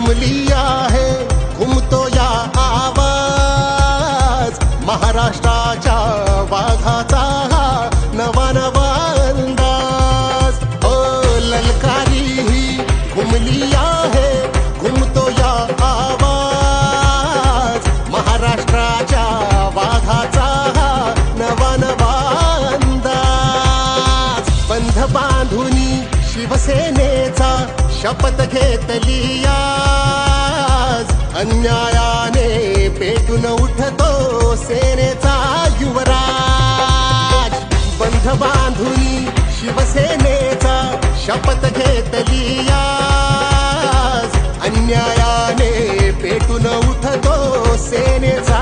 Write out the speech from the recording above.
घुमली आहे, घुमतो या आवाज, महाराष्ट्राच्या वाघाचा हा नवा नवा अंदाज. ओ ललकारी ही घुमली आहे, घुमतो या आवाज, महाराष्ट्राच्या वाघाचा हा नवा नवा अंदाज. बंध बांधुनी शिवसेनेचा शपथ घेतली आज, अन्यायाने पेटून उठतो सेनेचा युवराज. बंध बांधुनी शिवसेनेचा शपथ घेतली आज, अन्यायाने पेटून उठतो सेनेचा